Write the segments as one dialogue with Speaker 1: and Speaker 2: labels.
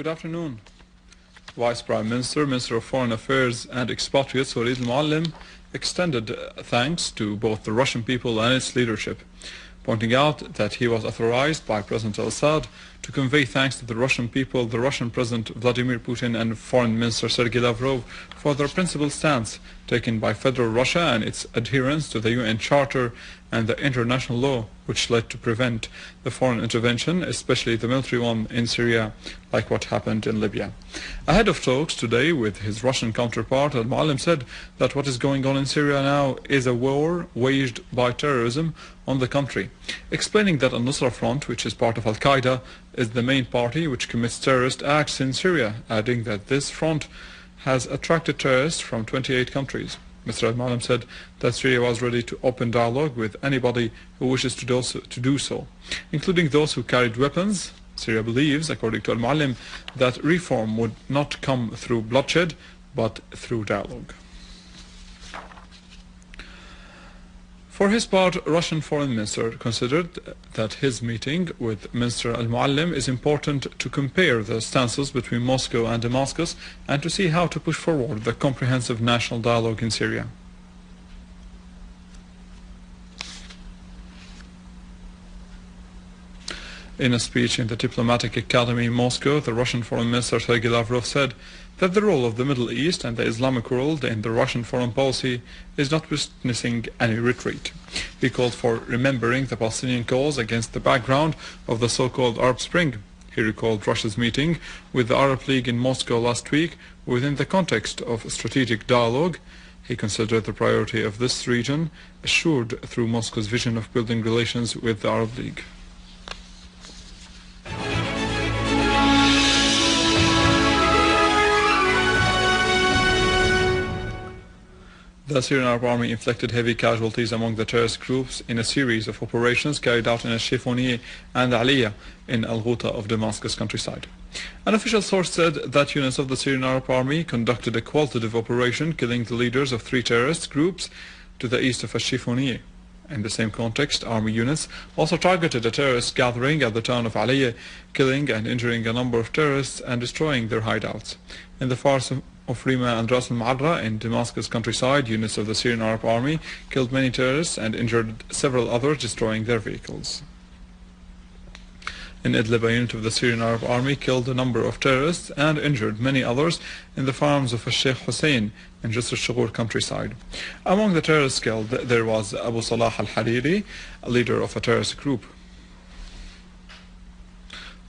Speaker 1: Good afternoon. Vice Prime Minister, Minister of Foreign Affairs and Expatriates Walid al-Moallem extended thanks to both the Russian people and its leadership, pointing out that he was authorized by President Al-Assad to convey thanks to the Russian people, the Russian President Vladimir Putin and Foreign Minister Sergei Lavrov for their principled stance taken by Federal Russia and its adherence to the UN Charter and the international law, which led to prevent the foreign intervention, especially the military one in Syria, like what happened in Libya. Ahead of talks today with his Russian counterpart, al-Moallem said that what is going on in Syria now is a war waged by terrorism on the country, explaining that Al-Nusra Front, which is part of Al-Qaeda, is the main party which commits terrorist acts in Syria, adding that this front has attracted terrorists from 28 countries. Mr. al-Moallem said that Syria was ready to open dialogue with anybody who wishes to do so, including those who carried weapons. Syria believes, according to al-Moallem, that reform would not come through bloodshed, but through dialogue. For his part, Russian Foreign Minister considered that his meeting with Minister al-Moallem is important to compare the stances between Moscow and Damascus and to see how to push forward the comprehensive national dialogue in Syria. In a speech in the Diplomatic Academy in Moscow, the Russian Foreign Minister Sergei Lavrov said that the role of the Middle East and the Islamic world in the Russian foreign policy is not witnessing any retreat. He called for remembering the Palestinian cause against the background of the so-called Arab Spring. He recalled Russia's meeting with the Arab League in Moscow last week within the context of strategic dialogue. He considered the priority of this region assured through Moscow's vision of building relations with the Arab League. The Syrian Arab Army inflicted heavy casualties among the terrorist groups in a series of operations carried out in al-Shifoniye and Aliyah in Al-Ghouta of Damascus countryside. An official source said that units of the Syrian Arab Army conducted a qualitative operation killing the leaders of 3 terrorist groups to the east of al-Shifoniye. In the same context, army units also targeted a terrorist gathering at the town of Aliyah, killing and injuring a number of terrorists and destroying their hideouts. In the far of Rima and Ras al-Ma'arra in Damascus countryside, units of the Syrian Arab Army killed many terrorists and injured several others, destroying their vehicles. In Idlib, a unit of the Syrian Arab Army killed a number of terrorists and injured many others in the farms of Sheikh Hussein in Jisr al-Shughur countryside. Among the terrorists killed, there was Abu Salah al-Hariri, a leader of a terrorist group.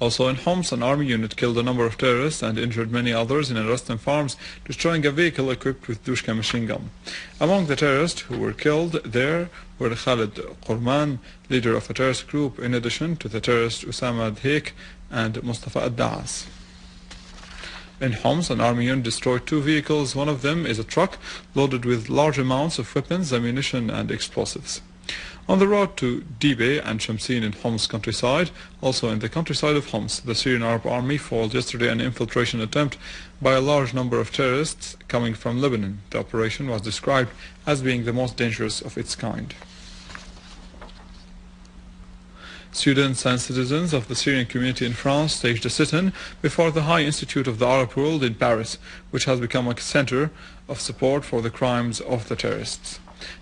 Speaker 1: Also in Homs, an army unit killed a number of terrorists and injured many others in Rastan farms, destroying a vehicle equipped with Dushka machine gun. Among the terrorists who were killed there were Khalid Qurman, leader of a terrorist group, in addition to the terrorist Usama Dhek and Mustafa Ad-Daas. In Homs, an army unit destroyed 2 vehicles. One of them is a truck loaded with large amounts of weapons, ammunition and explosives. On the road to Dibe and Shamsin in Homs countryside, also in the countryside of Homs, the Syrian Arab Army foiled yesterday an infiltration attempt by a large number of terrorists coming from Lebanon. The operation was described as being the most dangerous of its kind. Students and citizens of the Syrian community in France staged a sit-in before the High Institute of the Arab World in Paris, which has become a center of support for the crimes of the terrorists.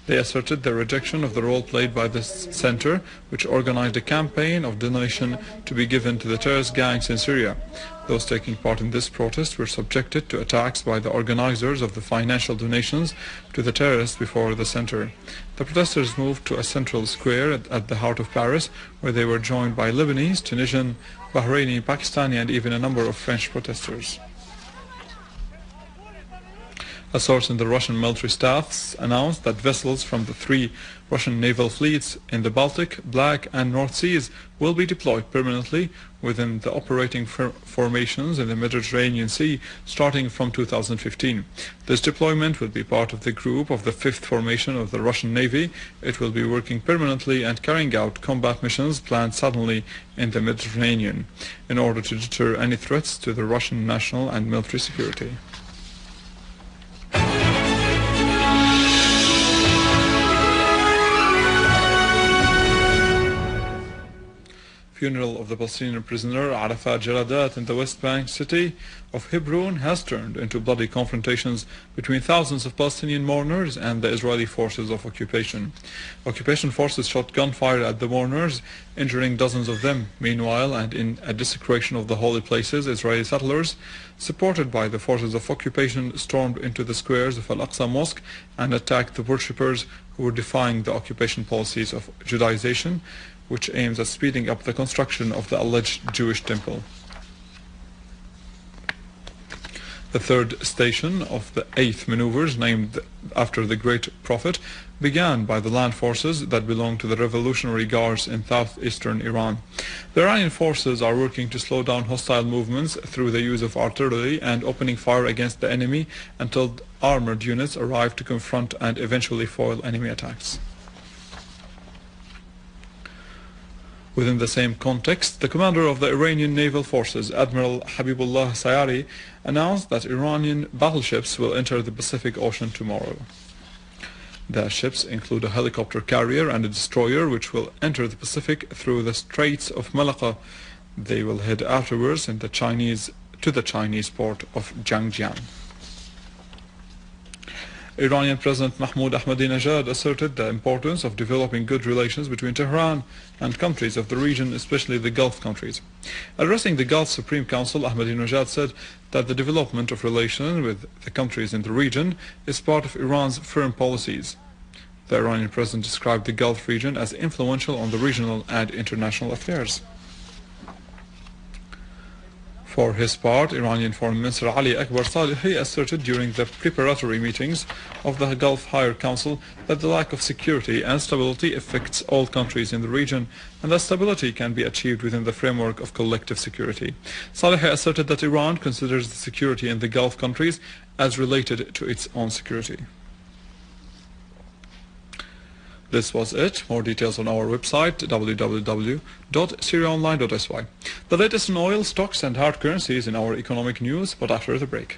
Speaker 1: They asserted their rejection of the role played by this center, which organized a campaign of donation to be given to the terrorist gangs in Syria. Those taking part in this protest were subjected to attacks by the organizers of the financial donations to the terrorists before the center. The protesters moved to a central square at the heart of Paris, where they were joined by Lebanese, Tunisian, Bahraini, Pakistani and even a number of French protesters. A source in the Russian military staffs announced that vessels from the 3 Russian naval fleets in the Baltic, Black and North Seas will be deployed permanently within the operating formations in the Mediterranean Sea starting from 2015. This deployment will be part of the group of the 5th formation of the Russian Navy. It will be working permanently and carrying out combat missions planned suddenly in the Mediterranean in order to deter any threats to the Russian national and military security. funeral of the Palestinian prisoner Arafat Jaradat in the West Bank city of Hebron has turned into bloody confrontations between thousands of Palestinian mourners and the Israeli forces of occupation. Occupation forces shot gunfire at the mourners, injuring dozens of them. Meanwhile, and in a desecration of the holy places, Israeli settlers, supported by the forces of occupation, stormed into the squares of Al-Aqsa Mosque and attacked the worshippers who were defying the occupation policies of Judaization, which aims at speeding up the construction of the alleged Jewish temple. The third station of the 8th maneuvers, named after the great prophet, began by the land forces that belong to the Revolutionary Guards in southeastern Iran. The Iranian forces are working to slow down hostile movements through the use of artillery and opening fire against the enemy until armored units arrive to confront and eventually foil enemy attacks. Within the same context, the commander of the Iranian naval forces, Admiral Habibullah Sayari, announced that Iranian battleships will enter the Pacific Ocean tomorrow. The ships include a helicopter carrier and a destroyer which will enter the Pacific through the Straits of Malacca. They will head afterwards to the Chinese port of Zhangjiang. Iranian President Mahmoud Ahmadinejad asserted the importance of developing good relations between Tehran and countries of the region, especially the Gulf countries. Addressing the Gulf Supreme Council, Ahmadinejad said that the development of relations with the countries in the region is part of Iran's foreign policies. The Iranian president described the Gulf region as influential on the regional and international affairs. For his part, Iranian Foreign Minister Ali Akbar Salehi asserted during the preparatory meetings of the Gulf Higher Council that the lack of security and stability affects all countries in the region and that stability can be achieved within the framework of collective security. Salehi asserted that Iran considers the security in the Gulf countries as related to its own security. This was it. More details on our website www.syriaonline.sy. The latest in oil, stocks and hard currencies in our economic news, but after the break.